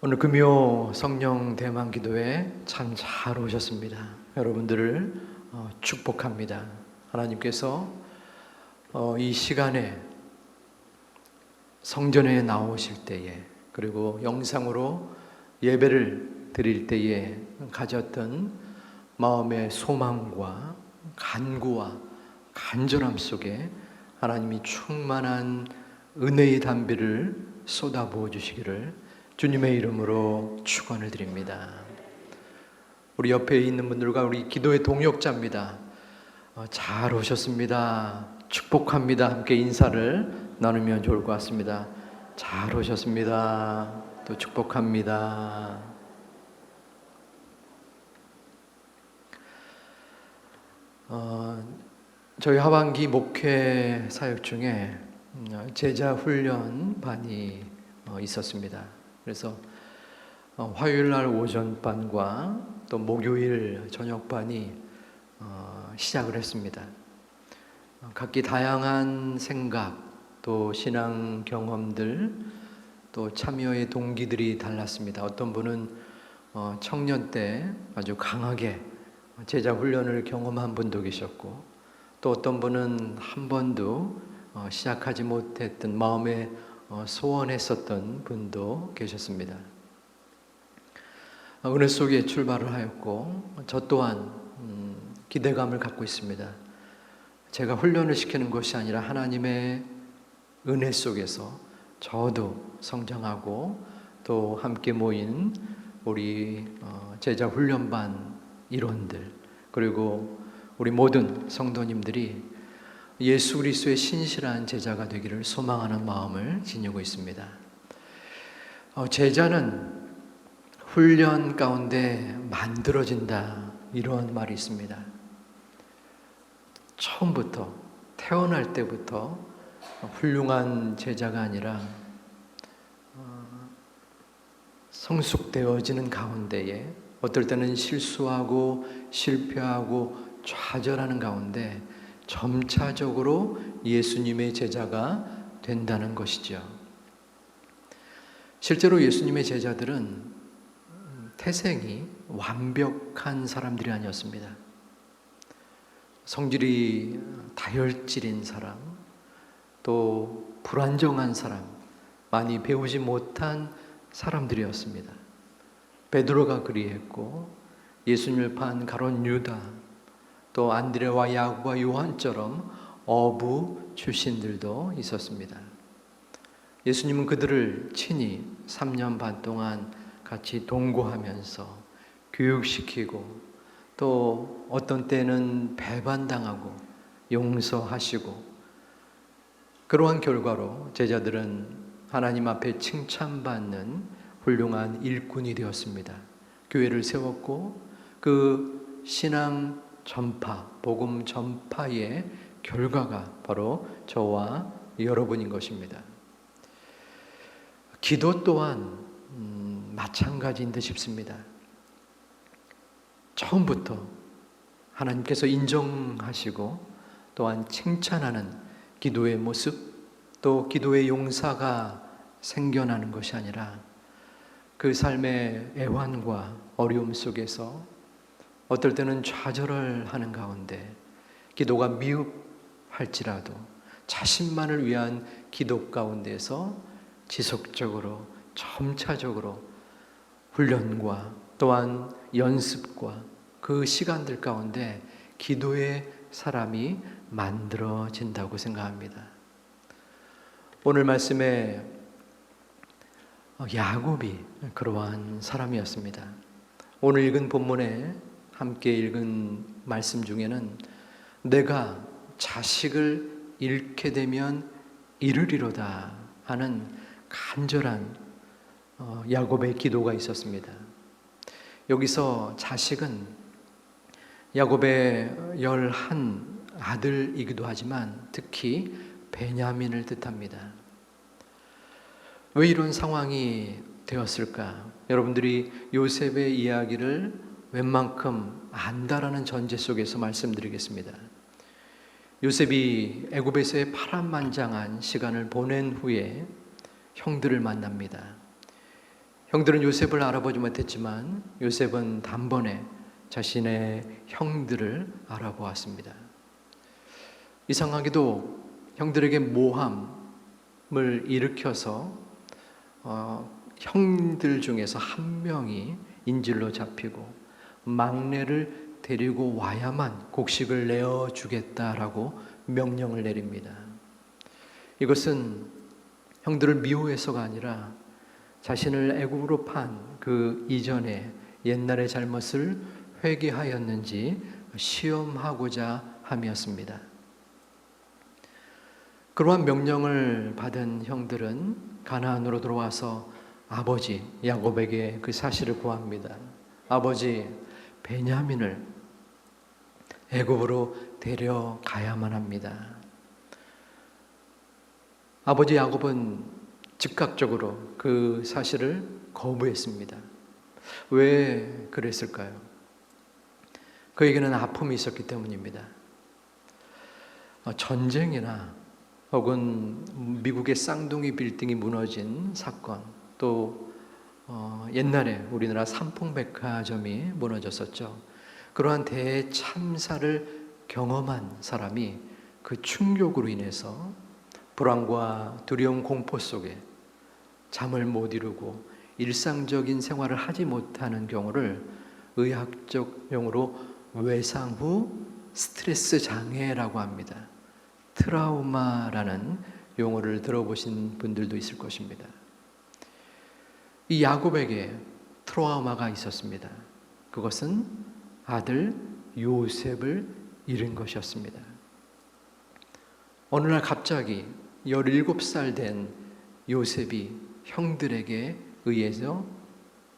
오늘 금요 성령 대망 기도에 참 잘 오셨습니다. 여러분들을 축복합니다. 하나님께서 이 시간에 성전에 나오실 때에, 그리고 영상으로 예배를 드릴 때에 가졌던 마음의 소망과 간구와 간절함 속에 하나님이 충만한 은혜의 담비를 쏟아부어 주시기를 주님의 이름으로 축원을 드립니다. 우리 옆에 있는 분들과 우리 기도의 동역자입니다. 잘 오셨습니다. 축복합니다. 함께 인사를 나누면 좋을 것 같습니다. 잘 오셨습니다. 또 축복합니다. 저희 하반기 목회 사역 중에 제자 훈련 반이 있었습니다. 그래서 화요일 날 오전반과 또 목요일 저녁반이 시작을 했습니다. 각기 다양한 생각, 또 신앙 경험들, 또 참여의 동기들이 달랐습니다. 어떤 분은 청년 때 아주 강하게 제자 훈련을 경험한 분도 계셨고, 또 어떤 분은 한 번도 시작하지 못했던 마음에 소원했었던 분도 계셨습니다. 은혜 속에 출발을 하였고, 저 또한 기대감을 갖고 있습니다. 제가 훈련을 시키는 것이 아니라 하나님의 은혜 속에서 저도 성장하고, 또 함께 모인 우리 제자 훈련반 일원들, 그리고 우리 모든 성도님들이 예수 그리스도의 신실한 제자가 되기를 소망하는 마음을 지니고 있습니다. 제자는 훈련 가운데 만들어진다, 이런 말이 있습니다. 처음부터, 태어날 때부터 훌륭한 제자가 아니라 성숙되어지는 가운데에 어떨 때는 실수하고 실패하고 좌절하는 가운데 점차적으로 예수님의 제자가 된다는 것이죠. 실제로 예수님의 제자들은 태생이 완벽한 사람들이 아니었습니다. 성질이 다혈질인 사람, 또 불안정한 사람, 많이 배우지 못한 사람들이었습니다. 베드로가 그리했고, 예수님을 판 가룟 유다, 또 안드레와 야고보와 요한처럼 어부 출신들도 있었습니다. 예수님은 그들을 친히 3년 반 동안 같이 동거하면서 교육시키고, 또 어떤 때는 배반당하고 용서하시고, 그러한 결과로 제자들은 하나님 앞에 칭찬받는 훌륭한 일꾼이 되었습니다. 교회를 세웠고, 그 신앙 전파, 복음 전파의 결과가 바로 저와 여러분인 것입니다. 기도 또한 마찬가지인 듯 싶습니다. 처음부터 하나님께서 인정하시고 또한 칭찬하는 기도의 모습, 또 기도의 용사가 생겨나는 것이 아니라 그 삶의 애환과 어려움 속에서 어떨 때는 좌절을 하는 가운데 기도가 미흡할지라도 자신만을 위한 기도 가운데서 지속적으로 점차적으로 훈련과 또한 연습과 그 시간들 가운데 기도의 사람이 만들어진다고 생각합니다. 오늘 말씀에 야곱이 그러한 사람이었습니다. 오늘 읽은 본문에 함께 읽은 말씀 중에는 내가 자식을 잃게 되면 잃으리로다 하는 간절한 야곱의 기도가 있었습니다. 여기서 자식은 야곱의 11 아들이기도 하지만 특히 베냐민을 뜻합니다. 왜 이런 상황이 되었을까? 여러분들이 요셉의 이야기를 웬만큼 안다라는 전제 속에서 말씀드리겠습니다. 요셉이 애굽에서의 파란만장한 시간을 보낸 후에 형들을 만납니다. 형들은 요셉을 알아보지 못했지만 요셉은 단번에 자신의 형들을 알아보았습니다. 이상하게도 형들에게 모함을 일으켜서 형들 중에서 한 명이 인질로 잡히고 막내를 데리고 와야만 곡식을 내어주겠다라고 명령을 내립니다. 이것은 형들을 미워해서가 아니라 자신을 애굽으로 판 그 이전에 옛날의 잘못을 회개하였는지 시험하고자 함이었습니다. 그러한 명령을 받은 형들은 가나안으로 들어와서 아버지 야곱에게 그 사실을 고합니다. 아버지, 베냐민을 애굽으로 데려가야만 합니다. 아버지 야곱은 즉각적으로 그 사실을 거부했습니다. 왜 그랬을까요? 그에게는 아픔이 있었기 때문입니다. 전쟁이나 혹은 미국의 쌍둥이 빌딩이 무너진 사건, 또 옛날에 우리나라 삼풍백화점이 무너졌었죠. 그러한 대참사를 경험한 사람이 그 충격으로 인해서 불안과 두려움, 공포 속에 잠을 못 이루고 일상적인 생활을 하지 못하는 경우를 의학적 용어로 외상 후 스트레스 장애라고 합니다. 트라우마라는 용어를 들어보신 분들도 있을 것입니다. 이 야곱에게 트라우마가 있었습니다. 그것은 아들 요셉을 잃은 것이었습니다. 어느 날 갑자기 17살 된 요셉이 형들에게 의해서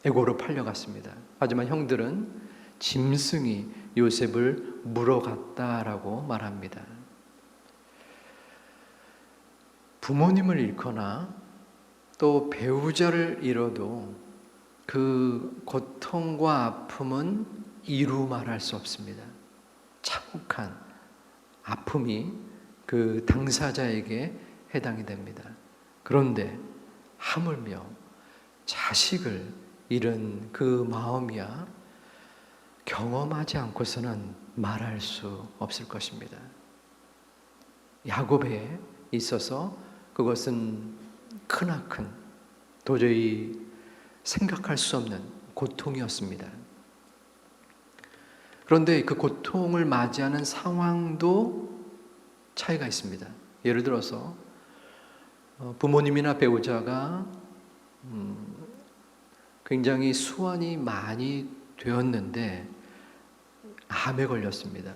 애고로 팔려갔습니다. 하지만 형들은 짐승이 요셉을 물어갔다라고 말합니다. 부모님을 잃거나 또 배우자를 잃어도 그 고통과 아픔은 이루 말할 수 없습니다. 참혹한 아픔이 그 당사자에게 해당이 됩니다. 그런데 하물며 자식을 잃은 그 마음이야 경험하지 않고서는 말할 수 없을 것입니다. 야곱에 있어서 그것은 크나큰 도저히 생각할 수 없는 고통이었습니다. 그런데 그 고통을 맞이하는 상황도 차이가 있습니다. 예를 들어서 부모님이나 배우자가 굉장히 수완이 많이 되었는데 암에 걸렸습니다.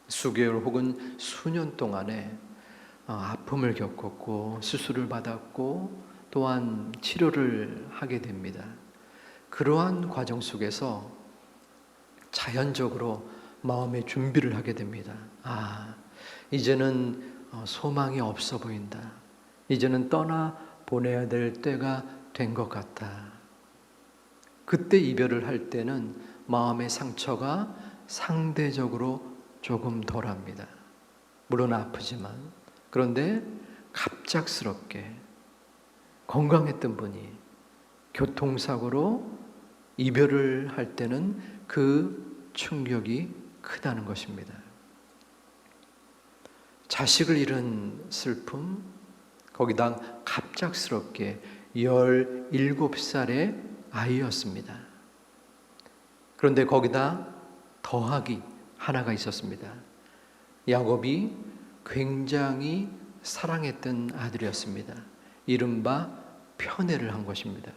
수개월 혹은 수년 동안에 아픔을 겪었고 수술을 받았고 또한 치료를 하게 됩니다. 그러한 과정 속에서 자연적으로 마음의 준비를 하게 됩니다. 이제는 소망이 없어 보인다. 이제는 떠나 보내야 될 때가 된 것 같다. 그때 이별을 할 때는 마음의 상처가 상대적으로 조금 덜합니다. 물론 아프지만. 그런데 갑작스럽게 건강했던 분이 교통사고로 이별을 할 때는 그 충격이 크다는 것입니다. 자식을 잃은 슬픔, 거기다 갑작스럽게 17살의 아이였습니다. 그런데 거기다 더하기 하나가 있었습니다. 야곱이 굉장히 사랑했던 아들이었습니다. 이른바 편애를 한 것입니다.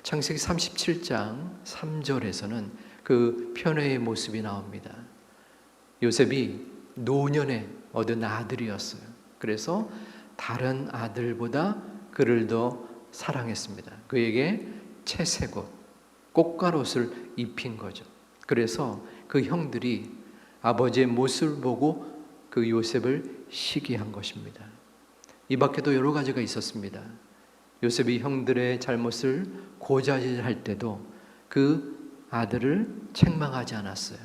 창세기 37장 3절에서는 그 편애의 모습이 나옵니다. 요셉이 노년에 얻은 아들이었어요. 그래서 다른 아들보다 그를 더 사랑했습니다. 그에게 채색옷, 꽃가옷을 입힌 거죠. 그래서 그 형들이 아버지의 모습을 보고 그 요셉을 시기한 것입니다. 이 밖에도 여러 가지가 있었습니다. 요셉이 형들의 잘못을 고자질할 때도 그 아들을 책망하지 않았어요.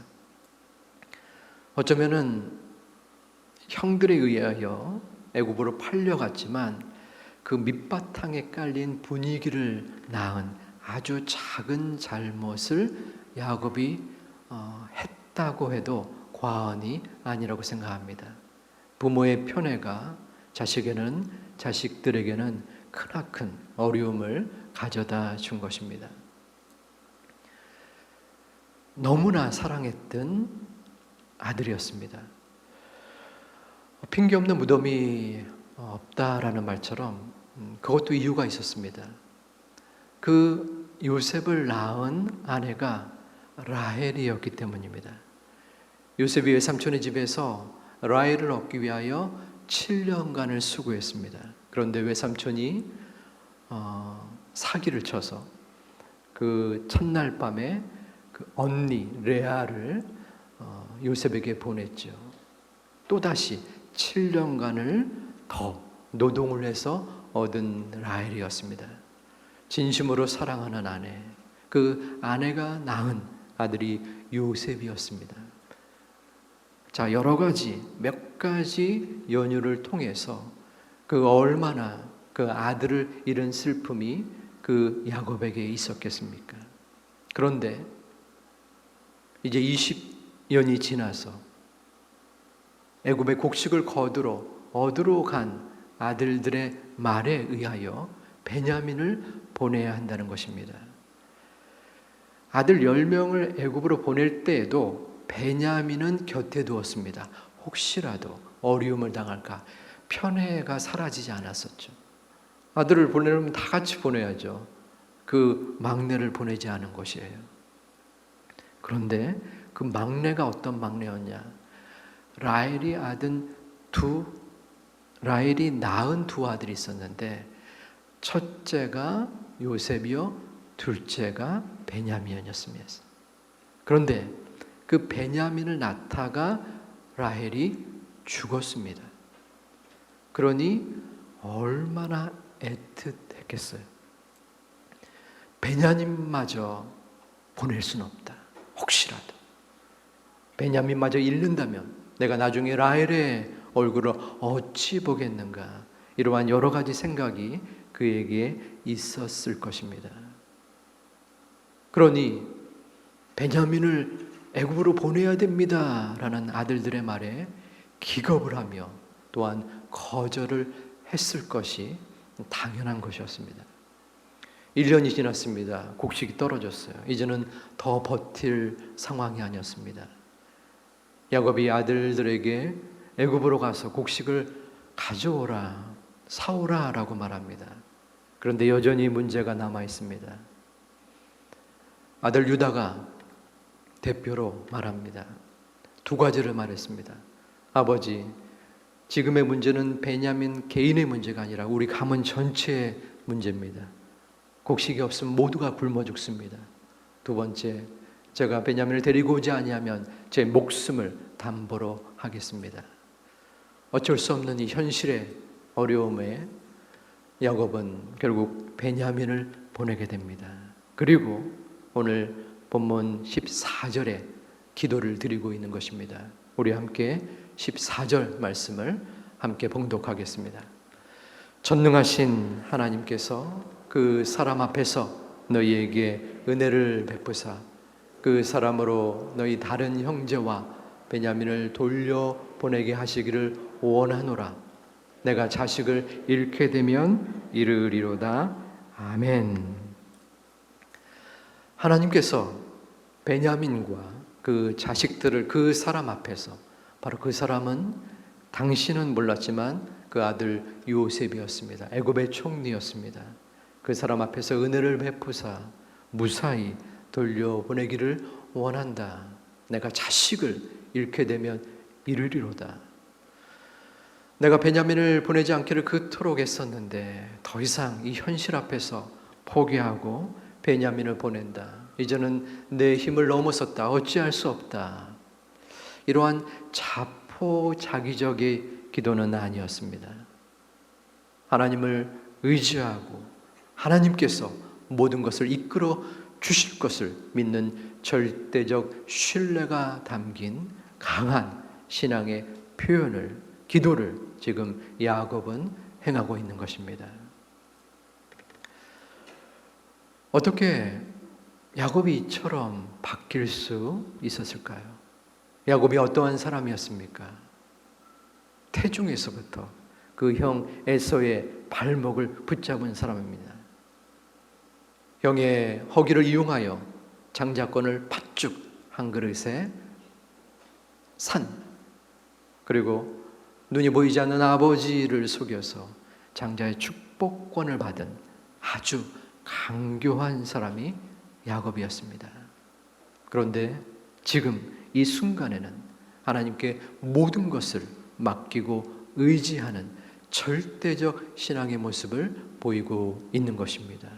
어쩌면은 형들에 의하여 애굽으로 팔려갔지만 그 밑바탕에 깔린 분위기를 낳은 아주 작은 잘못을 야곱이 했다고 해도 과언이 아니라고 생각합니다. 부모의 편애가 자식들에게는 크나큰 어려움을 가져다 준 것입니다. 너무나 사랑했던 아들이었습니다. 핑계 없는 무덤이 없다라는 말처럼 그것도 이유가 있었습니다. 그 요셉을 낳은 아내가 라헬이었기 때문입니다. 요셉이 외삼촌의 집에서 라헬을 얻기 위하여 7년간을 수고했습니다. 그런데 외삼촌이 사기를 쳐서 그 첫날 밤에 그 언니 레아를 요셉에게 보냈죠. 또다시 7년간을 더 노동을 해서 얻은 라헬이었습니다. 진심으로 사랑하는 아내, 그 아내가 낳은 아들이 요셉이었습니다. 자, 몇 가지 연유를 통해서 그 얼마나 그 아들을 잃은 슬픔이 그 야곱에게 있었겠습니까? 그런데 이제 20년이 지나서 애굽의 곡식을 얻으러 간 아들들의 말에 의하여 베냐민을 보내야 한다는 것입니다. 아들 10명을 애굽으로 보낼 때에도 베냐민은 곁에 두었습니다. 혹시라도 어려움을 당할까. 편애가 사라지지 않았었죠. 아들을 보내려면 다 같이 보내야죠. 그 막내를 보내지 않은 것이에요. 그런데 그 막내가 어떤 막내였냐? 라헬이 낳은 두 아들이 있었는데 첫째가 요셉이요, 둘째가 베냐민이었습니다. 그런데 그 베냐민을 낳다가 라헬이 죽었습니다. 그러니 얼마나 애틋했겠어요. 베냐민마저 보낼 수는 없다. 혹시라도 베냐민마저 잃는다면 내가 나중에 라헬의 얼굴을 어찌 보겠는가. 이러한 여러 가지 생각이 그에게 있었을 것입니다. 그러니 베냐민을 애굽으로 보내야 됩니다 라는 아들들의 말에 기겁을 하며 또한 거절을 했을 것이 당연한 것이었습니다. 1년이 지났습니다. 곡식이 떨어졌어요. 이제는 더 버틸 상황이 아니었습니다. 야곱이 아들들에게 애굽으로 가서 곡식을 가져오라, 사오라 라고 말합니다. 그런데 여전히 문제가 남아 있습니다. 아들 유다가 대표로 말합니다. 두 가지를 말했습니다. 아버지, 지금의 문제는 베냐민 개인의 문제가 아니라 우리 가문 전체의 문제입니다. 곡식이 없으면 모두가 굶어 죽습니다. 두 번째, 제가 베냐민을 데리고 오지 아니하면 제 목숨을 담보로 하겠습니다. 어쩔 수 없는 이 현실의 어려움에 야곱은 결국 베냐민을 보내게 됩니다. 그리고 오늘 본문 14절에 기도를 드리고 있는 것입니다. 우리 함께 14절 말씀을 함께 봉독하겠습니다. 전능하신 하나님께서 그 사람 앞에서 너희에게 은혜를 베푸사 그 사람으로 너희 다른 형제와 베냐민을 돌려보내게 하시기를 원하노라. 내가 자식을 잃게 되면 이르리로다. 아멘. 하나님께서 베냐민과 그 자식들을 그 사람 앞에서, 바로 그 사람은 당신은 몰랐지만 그 아들 요셉이었습니다. 애굽의 총리였습니다. 그 사람 앞에서 은혜를 베푸사 무사히 돌려보내기를 원한다. 내가 자식을 잃게 되면 이르리로다. 내가 베냐민을 보내지 않기를 그토록 애썼는데 더 이상 이 현실 앞에서 포기하고 베냐민을 보낸다. 이제는 내 힘을 넘어섰다. 어찌할 수 없다. 이러한 자포자기적의 기도는 아니었습니다. 하나님을 의지하고 하나님께서 모든 것을 이끌어 주실 것을 믿는 절대적 신뢰가 담긴 강한 신앙의 표현을, 기도를 지금 야곱은 행하고 있는 것입니다. 어떻게 야곱이 이처럼 바뀔 수 있었을까요? 야곱이 어떠한 사람이었습니까? 태중에서부터 그 형 에서의 발목을 붙잡은 사람입니다. 형의 허기를 이용하여 장자권을 팥죽 한 그릇에 산, 그리고 눈이 보이지 않는 아버지를 속여서 장자의 축복권을 받은 아주 강교한 사람이 야곱이었습니다. 그런데 지금 이 순간에는 하나님께 모든 것을 맡기고 의지하는 절대적 신앙의 모습을 보이고 있는 것입니다.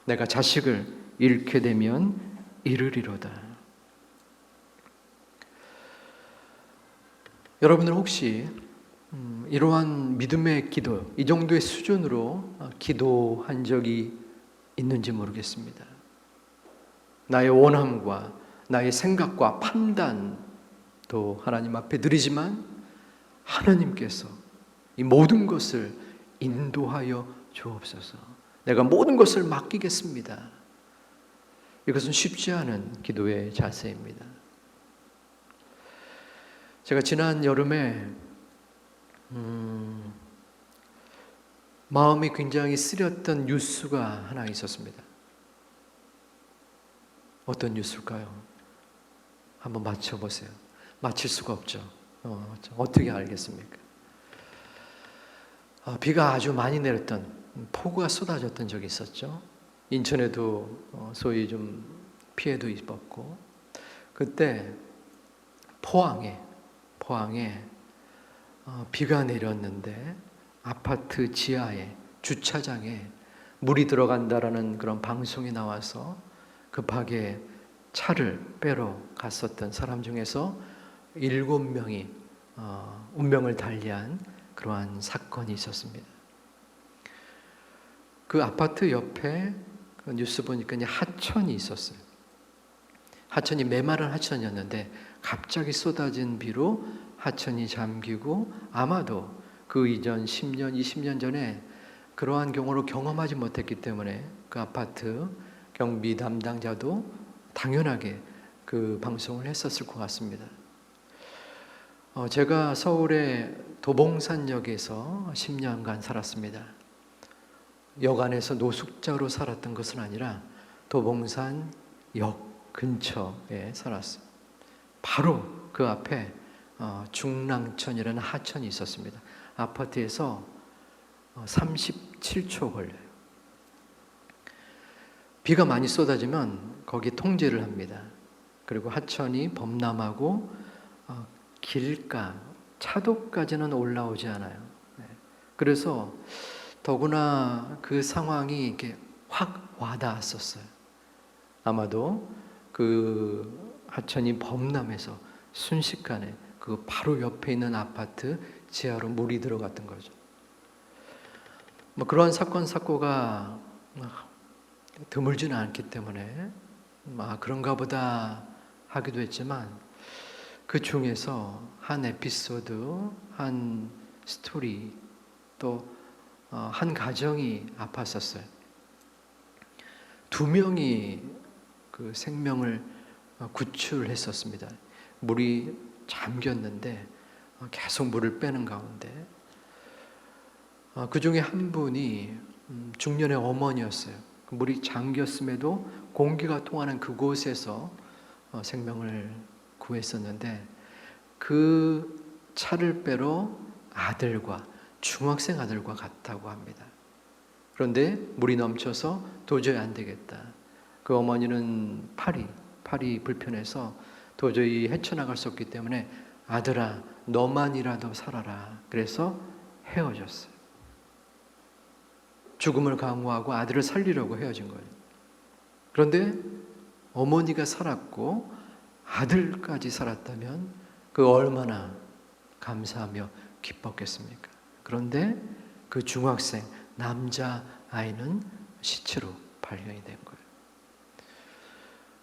내가 자식을 잃게 되면 잃으리로다. 여러분들 혹시 이러한 믿음의 기도, 이 정도의 수준으로 기도한 적이 있는지 모르겠습니다. 나의 원함과 나의 생각과 판단도 하나님 앞에 드리지만 하나님께서 이 모든 것을 인도하여 주옵소서. 내가 모든 것을 맡기겠습니다. 이것은 쉽지 않은 기도의 자세입니다. 제가 지난 여름에 마음이 굉장히 쓰렸던 뉴스가 하나 있었습니다. 어떤 뉴스일까요? 한번 맞춰보세요. 맞힐 수가 없죠. 어떻게 알겠습니까? 비가 아주 많이 내렸던, 폭우가 쏟아졌던 적이 있었죠. 인천에도 소위 좀 피해도 입었고, 그때 포항에 비가 내렸는데 아파트 지하에 주차장에 물이 들어간다라는 그런 방송이 나와서 급하게 차를 빼러 갔었던 사람 중에서 7명이 운명을 달리한 그러한 사건이 있었습니다. 그 아파트 옆에 그 뉴스 보니까 하천이 있었어요. 하천이 메마른 하천이었는데 갑자기 쏟아진 비로 하천이 잠기고, 아마도 그 이전 10년, 20년 전에 그러한 경우를 경험하지 못했기 때문에 그 아파트 경비 담당자도 당연하게 그 방송을 했었을 것 같습니다. 제가 서울의 도봉산역에서 10년간 살았습니다. 역 안에서 노숙자로 살았던 것은 아니라 도봉산역 근처에 살았어요. 바로 그 앞에 중랑천이라는 하천이 있었습니다. 아파트에서 37초 걸려요. 비가 많이 쏟아지면 거기 통제를 합니다. 그리고 하천이 범람하고 길가, 차도까지는 올라오지 않아요. 그래서 더구나 그 상황이 이렇게 확 와닿았었어요. 아마도 그 하천이 범람해서 순식간에 그 바로 옆에 있는 아파트 지하로 물이 들어갔던 거죠. 그러한 사건 사고가 드물지는 않기 때문에 그런가 보다 하기도 했지만, 그 중에서 한 에피소드, 한 스토리, 또 한 가정이 아팠었어요. 2명이 그 생명을 구출했었습니다. 물이 잠겼는데 계속 물을 빼는 가운데 그 중에 한 분이 중년의 어머니였어요. 물이 잠겼음에도 공기가 통하는 그곳에서 생명을 구했었는데, 그 차를 빼러 아들과 중학생 아들과 갔다고 합니다. 그런데 물이 넘쳐서 도저히 안 되겠다. 그 어머니는 팔이 불편해서 도저히 헤쳐나갈 수 없기 때문에 아들아, 너만이라도 살아라. 그래서 헤어졌어요. 죽음을 강구하고 아들을 살리려고 헤어진 거예요. 그런데 어머니가 살았고 아들까지 살았다면 그 얼마나 감사하며 기뻤겠습니까? 그런데 그 중학생 남자 아이는 시체로 발견이 된 거예요.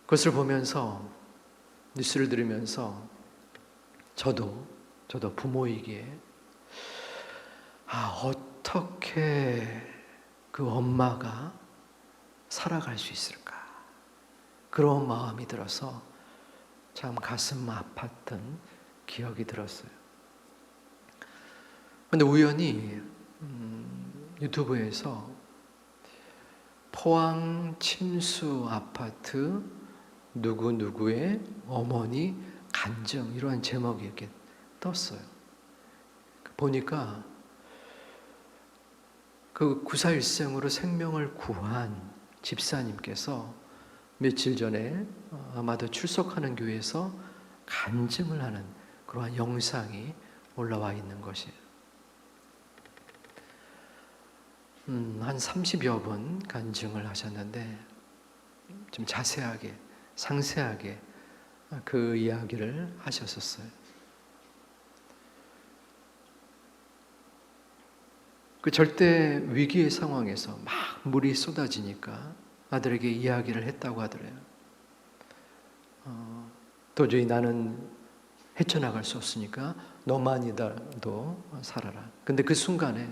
그것을 보면서, 뉴스를 들으면서 저도 부모이기에 어떻게 그 엄마가 살아갈 수 있을까? 그런 마음이 들어서 참 가슴 아팠던 기억이 들었어요. 근데 우연히 유튜브에서 포항 침수 아파트 누구누구의 어머니 간증, 이러한 제목이 이렇게 떴어요. 보니까 그 구사일생으로 생명을 구한 집사님께서 며칠 전에 아마도 출석하는 교회에서 간증을 하는 그러한 영상이 올라와 있는 것이에요. 한 30여 분 간증을 하셨는데 좀 자세하게, 상세하게 그 이야기를 하셨었어요. 그 절대 위기의 상황에서 막 물이 쏟아지니까 아들에게 이야기를 했다고 하더래요. 도저히 나는 헤쳐나갈 수 없으니까 너만이라도 살아라. 근데 그 순간에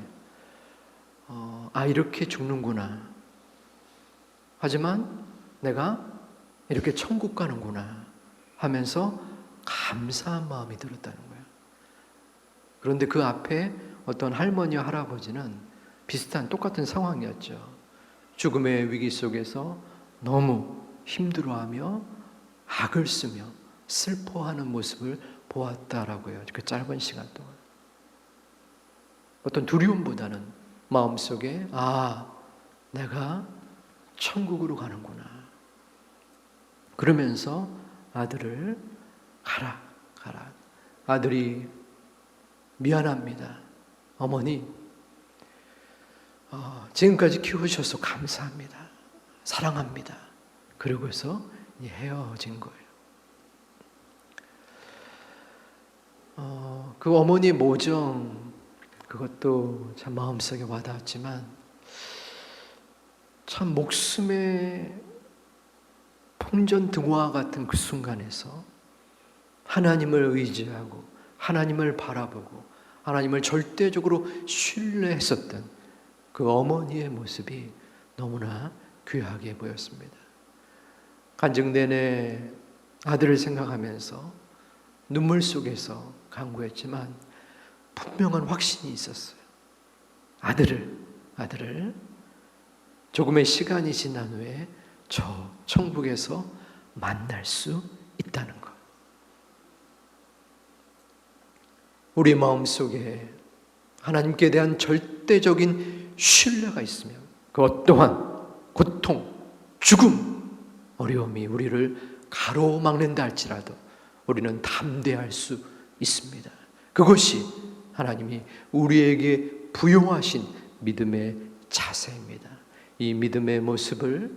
이렇게 죽는구나. 하지만 내가 이렇게 천국 가는구나 하면서 감사한 마음이 들었다는 거예요. 그런데 그 앞에 어떤 할머니와 할아버지는 비슷한 똑같은 상황이었죠. 죽음의 위기 속에서 너무 힘들어하며 악을 쓰며 슬퍼하는 모습을 보았다라고요. 그 짧은 시간 동안. 어떤 두려움보다는 마음속에 내가 천국으로 가는구나. 그러면서 아들을 가라. 아들이 미안합니다. 어머니, 지금까지 키우셔서 감사합니다. 사랑합니다. 그러고서 헤어진 거예요. 그 어머니의 모정, 그것도 참 마음속에 와닿았지만 참 목숨의 풍전등화 같은 그 순간에서 하나님을 의지하고 하나님을 바라보고 하나님을 절대적으로 신뢰했었던 그 어머니의 모습이 너무나 귀하게 보였습니다. 간증 내내 아들을 생각하면서 눈물 속에서 간구했지만 분명한 확신이 있었어요. 아들을 조금의 시간이 지난 후에 저 천국에서 만날 수 있다는 것. 우리 마음속에 하나님께 대한 절대적인 신뢰가 있으면 그 어떠한 고통, 죽음, 어려움이 우리를 가로막는다 할지라도 우리는 담대할 수 있습니다. 그것이 하나님이 우리에게 부여하신 믿음의 자세입니다. 이 믿음의 모습을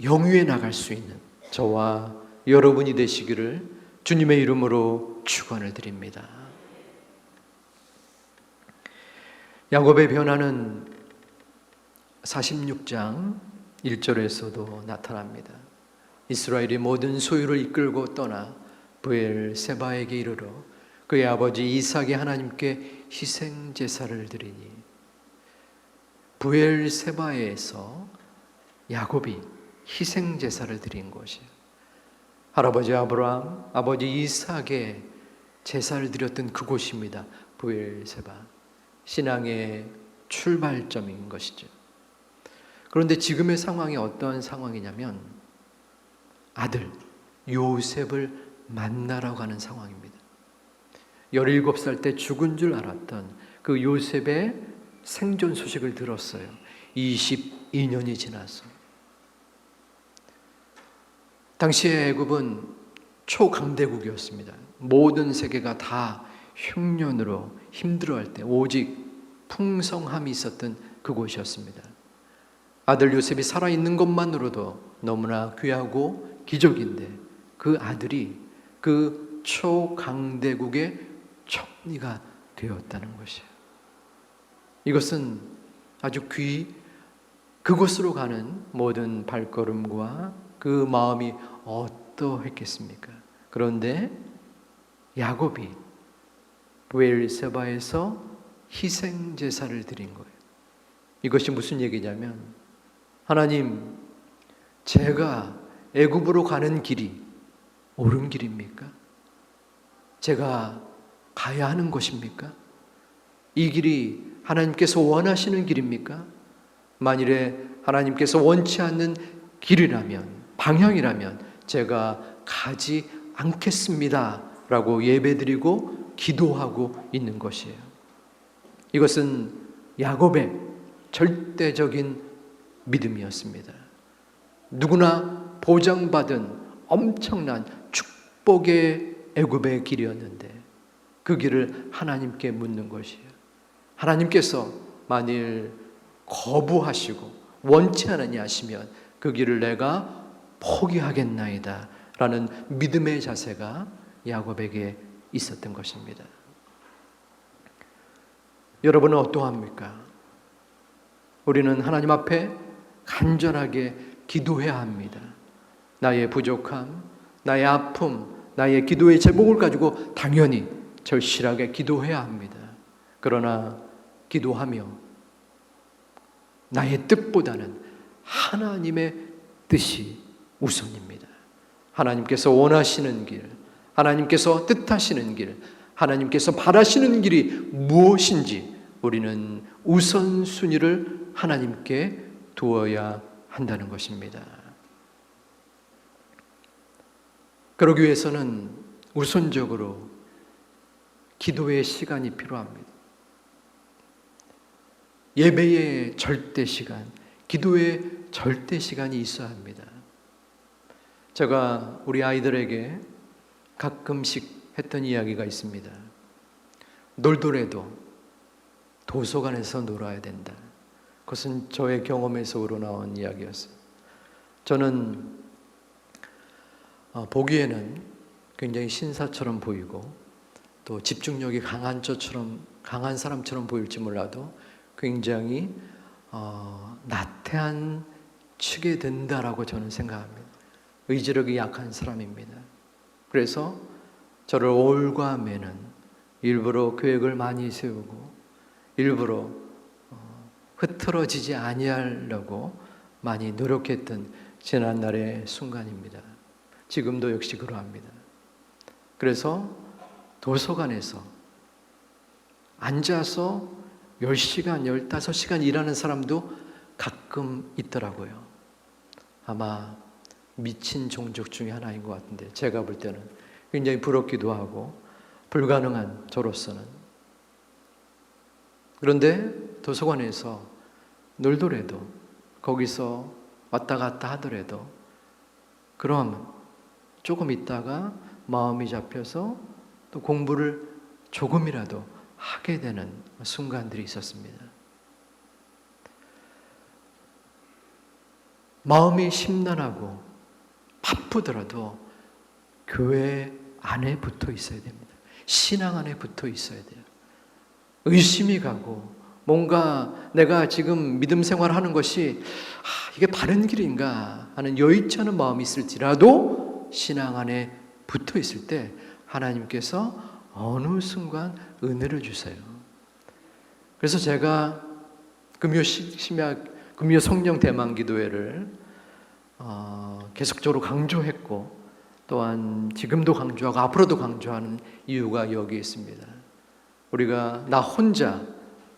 영위해 나갈 수 있는 저와 여러분이 되시기를 주님의 이름으로 축원을 드립니다. 야곱의 변화는 46장 1절에서도 나타납니다. 이스라엘이 모든 소유를 이끌고 떠나 브엘세바에게 이르러 그의 아버지 이삭이 하나님께 희생 제사를 드리니 브엘세바에서 야곱이 희생 제사를 드린 곳이에요. 할아버지 아브라함, 아버지 이삭의 제사를 드렸던 그곳입니다. 브엘세바. 신앙의 출발점인 것이죠. 그런데 지금의 상황이 어떤 상황이냐면 아들 요셉을 만나러 가는 상황입니다. 17살 때 죽은 줄 알았던 그 요셉의 생존 소식을 들었어요. 22년이 지나서. 당시의 애굽은 초강대국이었습니다. 모든 세계가 다 흉년으로 힘들어할 때 오직 풍성함이 있었던 그곳이었습니다. 아들 요셉이 살아있는 것만으로도 너무나 귀하고 기적인데 그 아들이 그 초강대국의 총리가 되었다는 것이에요. 이것은 아주 그곳으로 가는 모든 발걸음과 그 마음이 어떠했겠습니까? 그런데 야곱이 브엘세바에서 희생 제사를 드린 거예요. 이것이 무슨 얘기냐면 하나님, 제가 애굽으로 가는 길이 옳은 길입니까? 제가 가야 하는 곳입니까? 이 길이 하나님께서 원하시는 길입니까? 만일에 하나님께서 원치 않는 길이라면, 방향이라면 제가 가지 않겠습니다 라고 예배드리고 기도하고 있는 것이에요. 이것은 야곱의 절대적인 믿음이었습니다. 누구나 보장받은 엄청난 축복의 애굽의 길이었는데 그 길을 하나님께 묻는 것이에요. 하나님께서 만일 거부하시고 원치 않으냐 하시면 그 길을 내가 포기하겠나이다 라는 믿음의 자세가 야곱에게 있었던 것입니다. 여러분은 어떠합니까? 우리는 하나님 앞에 간절하게 기도해야 합니다. 나의 부족함, 나의 아픔, 나의 기도의 제목을 가지고 당연히 절실하게 기도해야 합니다. 그러나 기도하며 나의 뜻보다는 하나님의 뜻이 우선입니다. 하나님께서 원하시는 길, 하나님께서 뜻하시는 길, 하나님께서 바라시는 길이 무엇인지 우리는 우선순위를 하나님께 두어야 한다는 것입니다. 그러기 위해서는 우선적으로 기도의 시간이 필요합니다. 예배의 절대 시간, 기도의 절대 시간이 있어야 합니다. 제가 우리 아이들에게 가끔씩 했던 이야기가 있습니다. 놀더라도 도서관에서 놀아야 된다. 그것은 저의 경험에서 우러나온 이야기였어요. 저는 보기에는 굉장히 신사처럼 보이고 또 집중력이 강한 사람처럼 보일지 몰라도 굉장히 나태한 치게 된다라고 저는 생각합니다. 의지력이 약한 사람입니다. 그래서 저를 올과매는 일부러 계획을 많이 세우고 일부러 흐트러지지 아니하려고 많이 노력했던 지난날의 순간입니다. 지금도 역시 그러합니다. 그래서 도서관에서 앉아서 10시간, 15시간 일하는 사람도 가끔 있더라고요. 아마 미친 종족 중에 하나인 것 같은데 제가 볼 때는 굉장히 부럽기도 하고 불가능한 저로서는. 그런데 도서관에서 놀더라도 거기서 왔다 갔다 하더라도 그럼 조금 있다가 마음이 잡혀서 또 공부를 조금이라도 하게 되는 순간들이 있었습니다. 마음이 심란하고 바쁘더라도 교회 안에 붙어 있어야 됩니다. 신앙 안에 붙어 있어야 돼요. 의심이 가고 뭔가 내가 지금 믿음 생활하는 것이 이게 바른 길인가 하는 여의치 않은 마음이 있을지라도 신앙 안에 붙어 있을 때 하나님께서 어느 순간 은혜를 주세요. 그래서 제가 금요 성령 대망 기도회를 계속적으로 강조했고 또한 지금도 강조하고 앞으로도 강조하는 이유가 여기 있습니다. 우리가 나 혼자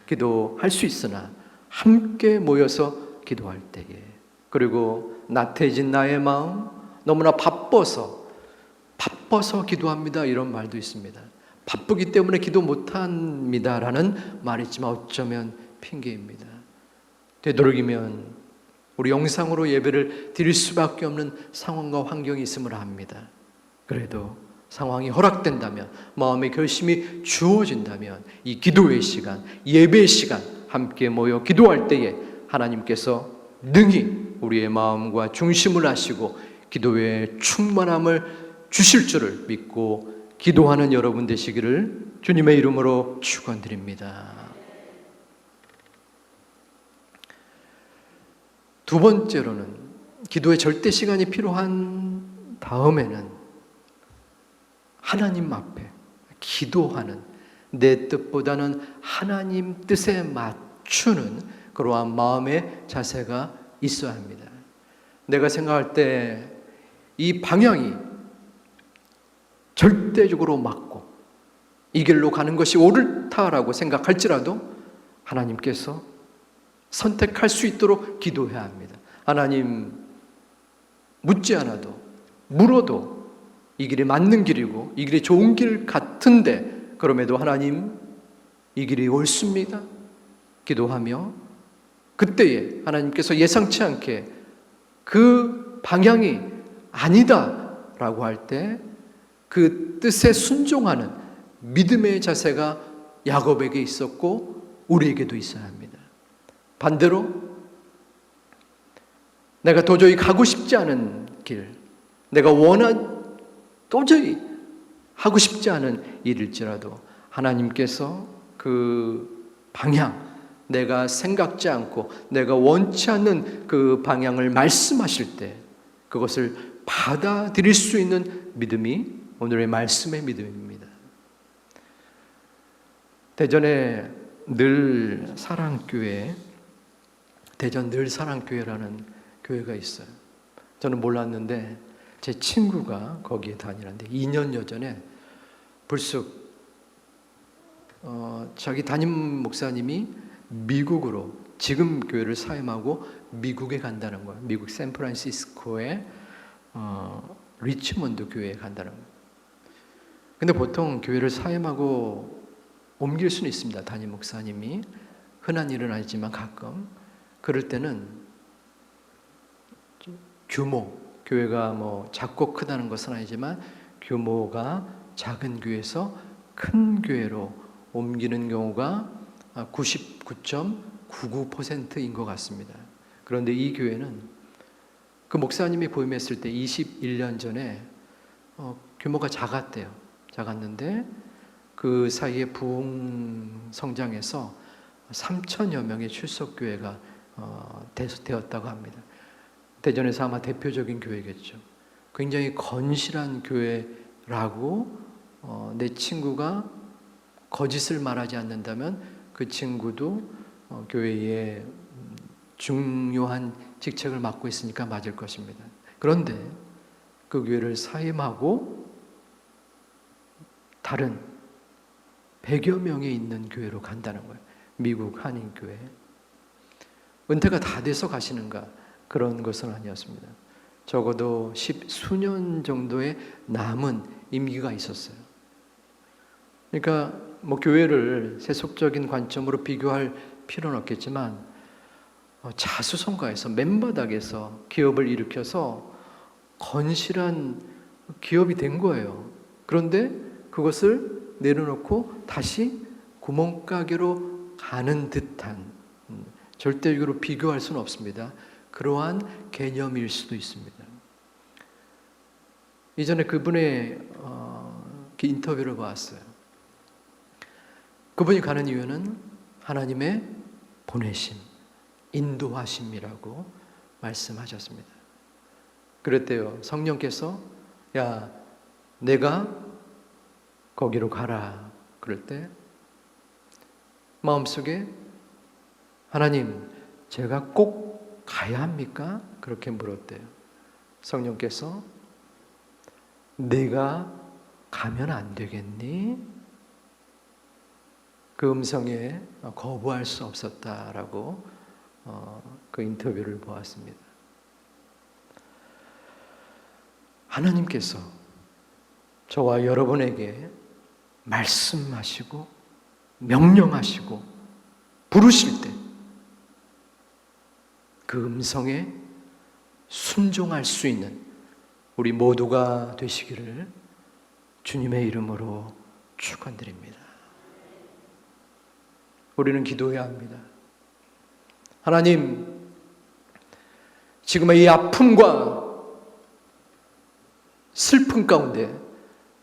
기도할 수 있으나 함께 모여서 기도할 때에 그리고 나태해진 나의 마음 너무나 바빠서 기도합니다 이런 말도 있습니다. 바쁘기 때문에 기도 못합니다라는 말이 있지만 어쩌면 핑계입니다. 되도록이면 우리 영상으로 예배를 드릴 수밖에 없는 상황과 환경이 있음을 압니다. 그래도 상황이 허락된다면 마음의 결심이 주어진다면 이 기도의 시간, 예배의 시간 함께 모여 기도할 때에 하나님께서 능히 우리의 마음과 중심을 아시고 기도의 충만함을 주실 줄을 믿고 기도하는 여러분 되시기를 주님의 이름으로 축원드립니다. 두 번째로는 기도의 절대 시간이 필요한 다음에는 하나님 앞에 기도하는 내 뜻보다는 하나님 뜻에 맞추는 그러한 마음의 자세가 있어야 합니다. 내가 생각할 때 이 방향이 절대적으로 맞고 이 길로 가는 것이 옳다라고 생각할지라도 하나님께서 선택할 수 있도록 기도해야 합니다. 하나님, 묻지 않아도 물어도 이 길이 맞는 길이고 이 길이 좋은 길 같은데 그럼에도 하나님, 이 길이 옳습니다. 기도하며 그때에 하나님께서 예상치 않게 그 방향이 아니다라고 할 때 그 뜻에 순종하는 믿음의 자세가 야곱에게 있었고 우리에게도 있어야 합니다. 반대로 내가 도저히 가고 싶지 않은 길, 내가 도저히 하고 싶지 않은 일일지라도 하나님께서 그 방향, 내가 생각지 않고 내가 원치 않는 그 방향을 말씀하실 때 그것을 받아들일 수 있는 믿음이 오늘의 말씀의 믿음입니다. 대전에 늘 사랑교회, 대전 늘 사랑교회라는 교회가 있어요. 저는 몰랐는데 제 친구가 거기에 다니는데 2년여 전에 불쑥 자기 담임 목사님이 미국으로 지금 교회를 사임하고 미국에 간다는 거예요. 미국 샌프란시스코에 리치몬드 교회에 간다는 거예요. 근데 보통 교회를 사임하고 옮길 수는 있습니다. 담임 목사님이. 흔한 일은 아니지만 가끔. 그럴 때는 규모, 교회가 뭐 작고 크다는 것은 아니지만 규모가 작은 교회에서 큰 교회로 옮기는 경우가 99.99%인 것 같습니다. 그런데 이 교회는 그 목사님이 부임했을 때 21년 전에 규모가 작았대요. 작았는데 그 사이에 부흥 성장해서 3천여 명의 출석교회가 되었다고 합니다. 대전에서 아마 대표적인 교회겠죠. 굉장히 건실한 교회라고 내 친구가 거짓을 말하지 않는다면 그 친구도 교회에 중요한 직책을 맡고 있으니까 맞을 것입니다. 그런데 그 교회를 사임하고 다른 100여 명이 있는 교회로 간다는 거예요. 미국 한인교회. 은퇴가 다 돼서 가시는가? 그런 것은 아니었습니다. 적어도 10수년 정도의 남은 임기가 있었어요. 그러니까 뭐 교회를 세속적인 관점으로 비교할 필요는 없겠지만 자수성가해서 맨바닥에서 기업을 일으켜서 건실한 기업이 된 거예요. 그런데 그것을 내려놓고 다시 구멍가게로 가는 듯한, 절대적으로 비교할 수는 없습니다. 그러한 개념일 수도 있습니다. 이전에 그분의 인터뷰를 봤어요. 그분이 가는 이유는 하나님의 보내심, 인도하심이라고 말씀하셨습니다. 그랬대요. 성령께서 야, 내가 거기로 가라. 그럴 때 마음속에 하나님, 제가 꼭 가야 합니까? 그렇게 물었대요. 성령께서 내가 가면 안 되겠니? 그 음성에 거부할 수 없었다라고 그 인터뷰를 보았습니다. 하나님께서 저와 여러분에게 말씀하시고 명령하시고 부르실 때 그 음성에 순종할 수 있는 우리 모두가 되시기를 주님의 이름으로 축원드립니다. 우리는 기도해야 합니다. 하나님, 지금의 이 아픔과 슬픔 가운데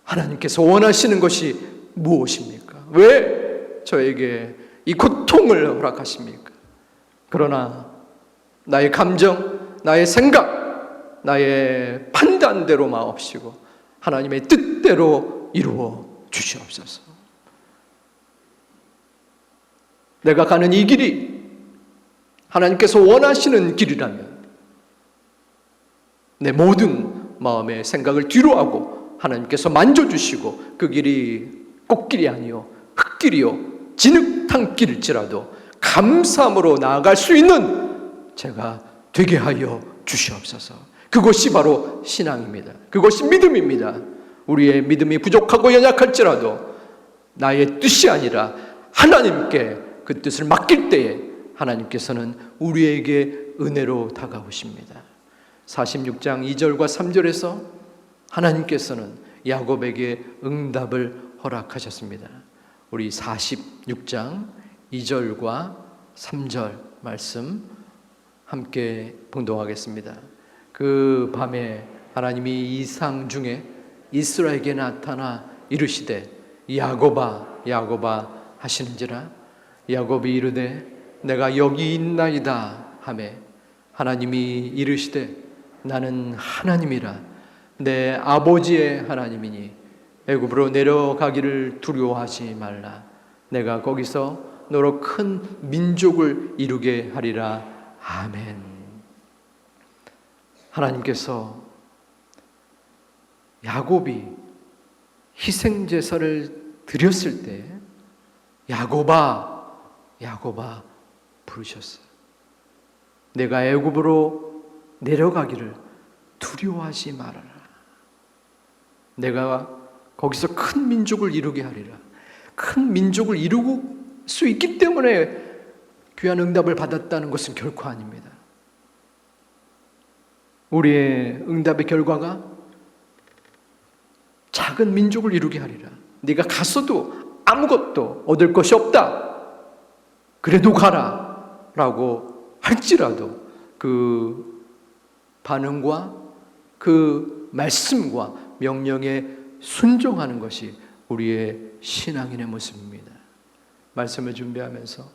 하나님께서 원하시는 것이 무엇입니까? 왜 저에게 이 고통을 허락하십니까? 그러나 나의 감정, 나의 생각, 나의 판단대로 마옵시고 하나님의 뜻대로 이루어 주시옵소서. 내가 가는 이 길이 하나님께서 원하시는 길이라면 내 모든 마음의 생각을 뒤로하고 하나님께서 만져주시고 그 길이 꽃길이 아니요 흙길이요 진흙탕길일지라도 감사함으로 나아갈 수 있는 제가 되게 하여 주시옵소서. 그것이 바로 신앙입니다. 그것이 믿음입니다. 우리의 믿음이 부족하고 연약할지라도 나의 뜻이 아니라 하나님께 그 뜻을 맡길 때에 하나님께서는 우리에게 은혜로 다가오십니다. 46장 2절과 3절에서 하나님께서는 야곱에게 응답을 허락하셨습니다. 우리 46장 2절과 3절 말씀 함께 봉독하겠습니다. 그 밤에 하나님이 이상 중에 이스라엘에게 나타나 이르시되 야곱아 야곱아 하시는지라. 야곱이 이르되 내가 여기 있나이다 하매 하나님이 이르시되 나는 하나님이라 내 아버지의 하나님이니 애굽으로 내려가기를 두려워하지 말라. 내가 거기서 너로 큰 민족을 이루게 하리라. 아멘. 하나님께서 야곱이 희생제사를 드렸을 때 야곱아 야곱아 부르셨어요. 내가 애굽으로 내려가기를 두려워하지 말아라. 내가 거기서 큰 민족을 이루게 하리라. 큰 민족을 이루고 수 있기 때문에 귀한 응답을 받았다는 것은 결코 아닙니다. 우리의 응답의 결과가 작은 민족을 이루게 하리라. 네가 갔어도 아무것도 얻을 것이 없다. 그래도 가라 라고 할지라도 그 반응과 그 말씀과 명령에 순종하는 것이 우리의 신앙인의 모습입니다. 말씀을 준비하면서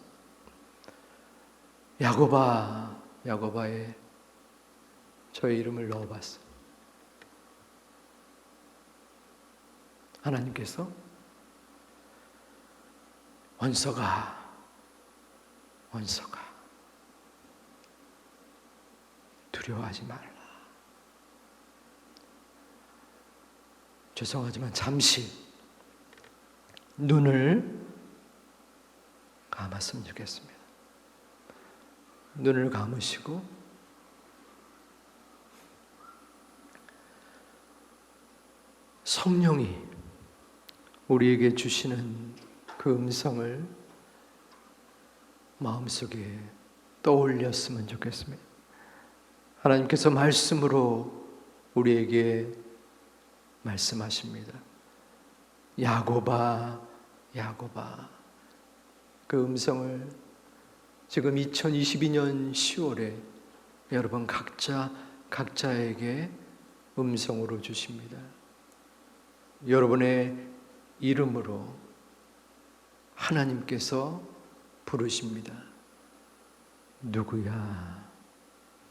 야곱아 야곱아에 저의 이름을 넣어봤어요. 하나님께서 원서가 두려워하지 말라. 죄송하지만 잠시 눈을 감았으면 좋겠습니다. 눈을 감으시고 성령이 우리에게 주시는 그 음성을 마음속에 떠올렸으면 좋겠습니다. 하나님께서 말씀으로 우리에게 말씀하십니다. 야곱아 야곱아. 그 음성을 지금 2022년 10월에 여러분 각자에게 음성으로 주십니다. 여러분의 이름으로 하나님께서 부르십니다. 누구야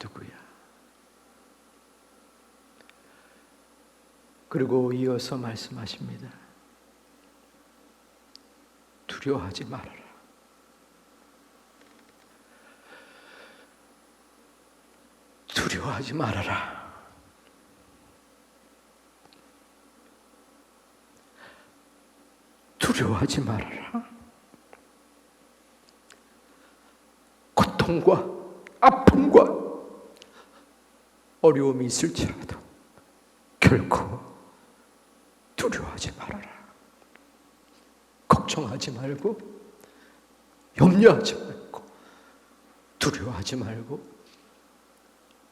누구야. 그리고 이어서 말씀하십니다. 두려워하지 말아라. 두려워하지 말아라. 두려워하지 말아라. 고통과 아픔과 어려움이 있을지라도 결코 두려워하지 말아라. 걱정하지 말고 염려하지 말고 두려워하지 말고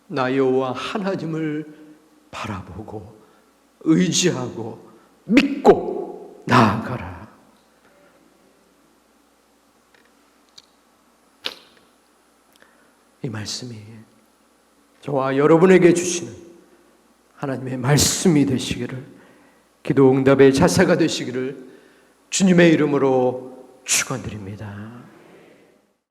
나 여호와 하나님을 바라보고 의지하고 믿고 나아가라. 이 말씀이 저와 여러분에게 주시는 하나님의 말씀이 되시기를, 기도 응답의 자세가 되시기를 주님의 이름으로 축원드립니다.